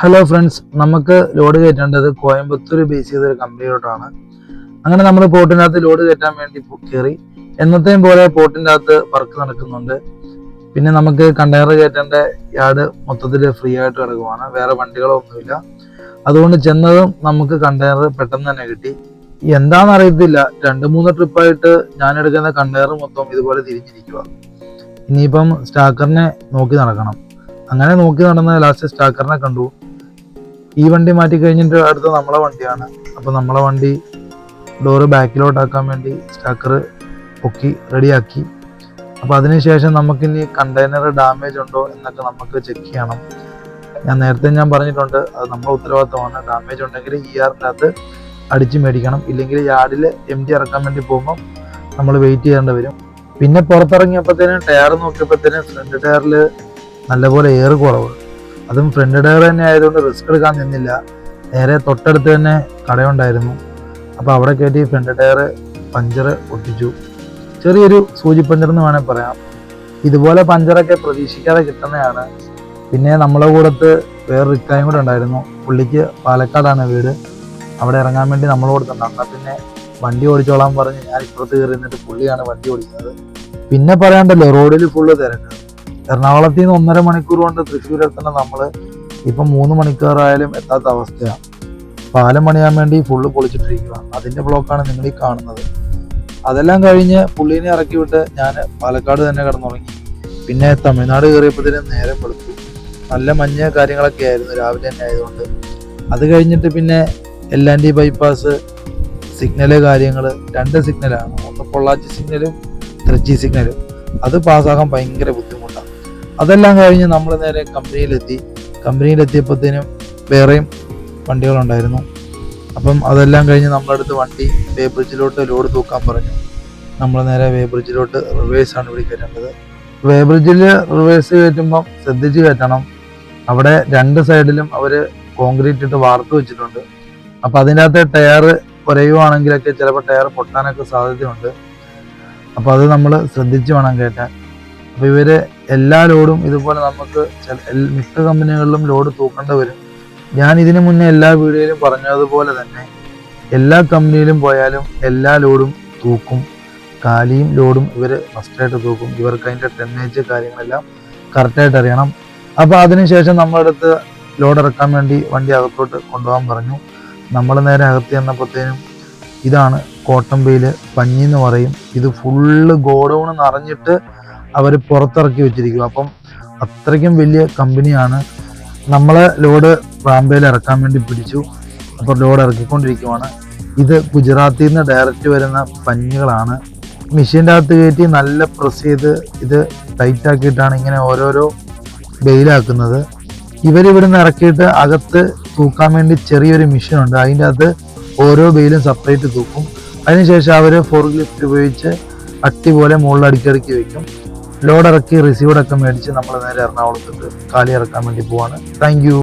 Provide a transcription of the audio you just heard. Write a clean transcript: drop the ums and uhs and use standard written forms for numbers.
Hello friends, നമുക്ക് load കയറ്റേണ്ടത് Coimbatore base ചെയ്തൊരു കമ്പനിയിലോട്ടാണ്. അങ്ങനെ നമ്മൾ പോർട്ടിനകത്ത് ലോഡ് കയറ്റാൻ വേണ്ടി കയറി. എന്നത്തെയും പോലെ പോർട്ടിൻ്റെ അകത്ത് വർക്ക് നടക്കുന്നുണ്ട്. പിന്നെ നമുക്ക് കണ്ടെയ്നർ കയറ്റേണ്ട യാർഡ് മൊത്തത്തിൽ ഫ്രീ ആയിട്ട് കിടക്കുവാണ്, വേറെ വണ്ടികളോ ഒന്നുമില്ല. അതുകൊണ്ട് ചെന്നതും നമുക്ക് കണ്ടെയ്നർ പെട്ടെന്ന് തന്നെ കിട്ടി. എന്താണെന്ന് അറിയത്തില്ല, 2-3 ട്രിപ്പായിട്ട് ഞാൻ എടുക്കുന്ന കണ്ടെയ്നർ മൊത്തം ഇതുപോലെ തിരിഞ്ഞിരിക്കുക. ഇനിയിപ്പം സ്റ്റാക്കറിനെ നോക്കി നടക്കണം. അങ്ങനെ നോക്കി നടന്ന ലാസ്റ്റ് സ്റ്റാക്കറിനെ കണ്ടു. ഈ വണ്ടി മാറ്റി കഴിഞ്ഞിട്ട് അടുത്ത നമ്മളെ വണ്ടിയാണ്. അപ്പോൾ നമ്മളെ വണ്ടി ഡോറ് ബാക്കിലോട്ടാക്കാൻ വേണ്ടി സ്റ്റാക്കർ പൊക്കി റെഡിയാക്കി. അപ്പോൾ അതിനുശേഷം നമുക്കിനി കണ്ടെയ്നർ ഡാമേജ് ഉണ്ടോ എന്നൊക്കെ നമുക്ക് ചെക്ക് ചെയ്യണം. നേരത്തെ ഞാൻ പറഞ്ഞിട്ടുണ്ട്, അത് നമ്മുടെ ഉത്തരവാദിത്തമാണ്. ഡാമേജ് ഉണ്ടെങ്കിൽ ERൻ്റെ അകത്ത് അടിച്ച് മേടിക്കണം. ഇല്ലെങ്കിൽ യാർഡിൽ MT ഇറക്കാൻ വേണ്ടി പോകുമ്പോൾ നമ്മൾ വെയിറ്റ് ചെയ്യേണ്ടി വരും. പിന്നെ പുറത്തിറങ്ങിയപ്പോഴത്തേനും ടയർ നോക്കിയപ്പോഴത്തേനും ഫ്രണ്ട് ടയറിൽ നല്ലപോലെ എയർ കുറവ്. അതും ഫ്രണ്ട് ടയർ തന്നെ ആയതുകൊണ്ട് റിസ്ക് എടുക്കാൻ നിന്നില്ല. നേരെ തൊട്ടടുത്ത് തന്നെ കടയുണ്ടായിരുന്നു. അപ്പോൾ അവിടെ കയറ്റി ഫ്രണ്ട് ടയർ പഞ്ചർ ഒട്ടിച്ചു. ചെറിയൊരു സൂചി പഞ്ചർ എന്ന് വേണമെങ്കിൽ പറയാം. ഇതുപോലെ പഞ്ചറൊക്കെ പ്രതീക്ഷിക്കാതെ കിട്ടുന്നതാണ്. പിന്നെ നമ്മളെ കൂടത്ത് വേറെ റിക്കായും കൂടെ ഉണ്ടായിരുന്നു. പുള്ളിക്ക് പാലക്കാടാണ് വീട്. അവിടെ ഇറങ്ങാൻ വേണ്ടി നമ്മളെ കൂടത്തുണ്ട്. എന്നാൽ പിന്നെ വണ്ടി ഓടിച്ചോളാൻ പറഞ്ഞ് ഞാൻ ഇപ്പുറത്ത് കയറി നിന്നിട്ട് പുള്ളിയാണ് വണ്ടി ഓടിക്കുന്നത്. പിന്നെ പറയാണ്ടല്ലോ, റോഡിൽ ഫുള്ള് തിരക്ക്. എറണാകുളത്തിൽ നിന്ന് 1.5 മണിക്കൂർ കൊണ്ട് തൃശ്ശൂർ എത്തുന്ന നമ്മൾ ഇപ്പം 3 മണിക്കൂറായാലും എത്താത്ത അവസ്ഥയാണ്. പാലം പണിയാൻ വേണ്ടി ഫുള്ള് പൊളിച്ചിട്ടിരിക്കുക. അതിൻ്റെ ബ്ലോക്കാണ് നിങ്ങൾ ഈ കാണുന്നത്. അതെല്ലാം കഴിഞ്ഞ് പുള്ളീനെ ഇറക്കി വിട്ട് ഞാൻ പാലക്കാട് തന്നെ കിടന്നുറങ്ങി. പിന്നെ തമിഴ്നാട് കയറിയപ്പോഴത്തേനും നേരം വെളുത്തു. നല്ല മഞ്ഞ കാര്യങ്ങളൊക്കെ ആയിരുന്നു രാവിലെ തന്നെ ആയതുകൊണ്ട്. അത് കഴിഞ്ഞിട്ട് പിന്നെ LNT ബൈപ്പാസ് സിഗ്നല് കാര്യങ്ങൾ 2 സിഗ്നലാണ്. ഒന്ന് പൊള്ളാച്ചി സിഗ്നലും തൃച്ചി സിഗ്നലും. അത് പാസ്സാക്കാൻ ഭയങ്കര ബുദ്ധിമുട്ടാണ്. അതെല്ലാം കഴിഞ്ഞ് നമ്മൾ നേരെ കമ്പനിയിലെത്തിയപ്പോഴത്തേനും വേറെയും വണ്ടികളുണ്ടായിരുന്നു. അപ്പം അതെല്ലാം കഴിഞ്ഞ് നമ്മളടുത്ത് വണ്ടി വേ ബ്രിഡ്ജിലോട്ട് ലോഡ് തൂക്കാൻ പറഞ്ഞു. നമ്മൾ നേരെ വേ ബ്രിഡ്ജിലോട്ട് റിവേഴ്സാണ് ഇവിടെ കയറ്റേണ്ടത്. വേ ബ്രിഡ്ജിൽ റിവേഴ്സ് കയറ്റുമ്പം ശ്രദ്ധിച്ച് കയറ്റണം. അവിടെ 2 സൈഡിലും അവർ കോൺക്രീറ്റ് ഇട്ട് വാർത്ത് വെച്ചിട്ടുണ്ട്. അപ്പം അതിൻ്റെ അകത്ത് ടയർ കുറയുവാണെങ്കിലൊക്കെ ചിലപ്പോൾ ടയർ പൊട്ടാനൊക്കെ സാധ്യതയുണ്ട്. അപ്പോൾ അത് നമ്മൾ ശ്രദ്ധിച്ച് വേണം കയറ്റാൻ. അപ്പോൾ ഇവർ എല്ലാ ലോഡും ഇതുപോലെ നമുക്ക് മിക്ക കമ്പനികളിലും ലോഡ് തൂക്കേണ്ടി വരും. ഞാൻ ഇതിനു മുന്നേ എല്ലാ വീഡിയോയിലും പറഞ്ഞതുപോലെ തന്നെ എല്ലാ കമ്പനിയിലും പോയാലും എല്ലാ ലോഡും തൂക്കും. കാലിയും ലോഡും ഇവർ മസ്റ്റായിട്ട് തൂക്കും. ഇവർക്ക് അതിൻ്റെ ടെന്നേജ് കാര്യങ്ങളെല്ലാം കറക്റ്റായിട്ട് അറിയണം. അപ്പോൾ അതിനുശേഷം നമ്മളടുത്ത് ലോഡ് ഇറക്കാൻ വേണ്ടി വണ്ടി അകത്തോട്ട് കൊണ്ടുപോകാൻ പറഞ്ഞു. നമ്മൾ നേരെ അകത്ത് ചെന്നപ്പോഴത്തേനും ഇതാണ് കോട്ടൺ ബെയിൽ പഞ്ഞി എന്ന് പറയും. ഇത് ഫുള്ള് ഗോഡൗൺ നിറഞ്ഞിട്ട് അവർ പുറത്തിറക്കി വെച്ചിരിക്കും. അപ്പം അത്രയ്ക്കും വലിയ കമ്പനിയാണ്. നമ്മളെ ലോഡ് റാംബയിൽ ഇറക്കാൻ വേണ്ടി പിടിച്ചു. അപ്പോൾ ലോഡ് ഇറക്കിക്കൊണ്ടിരിക്കുവാണ്. ഇത് ഗുജറാത്തിൽ നിന്ന് ഡയറക്റ്റ് വരുന്ന പഞ്ഞികളാണ്. മെഷീൻ്റെ അകത്ത് കയറ്റി നല്ല പ്രസ് ചെയ്ത് ഇത് ടൈറ്റ് ആക്കിയിട്ടാണ് ഇങ്ങനെ ഓരോരോ ബെയിലാക്കുന്നത്. ഇവരിവിടുന്ന് ഇറക്കിയിട്ട് അകത്ത് തൂക്കാൻ വേണ്ടി ചെറിയൊരു മെഷീനുണ്ട്. അതിൻ്റെ അകത്ത് ഓരോ ബെയിലും സെപ്പറേറ്റ് തൂക്കും. അതിനുശേഷം അവർ ഫോർക്ക് ലിഫ്റ്റ് ഉപയോഗിച്ച് അട്ടി പോലെ മുകളിൽ അടുക്കി വയ്ക്കും. ലോഡ് ഇറക്കി റിസീവറൊക്കെ മേടിച്ച് നമ്മൾ നേരെ എറണാകുളത്തോട്ട് കാലി ഇറക്കാൻ വേണ്ടി പോവാണ്. Thank you.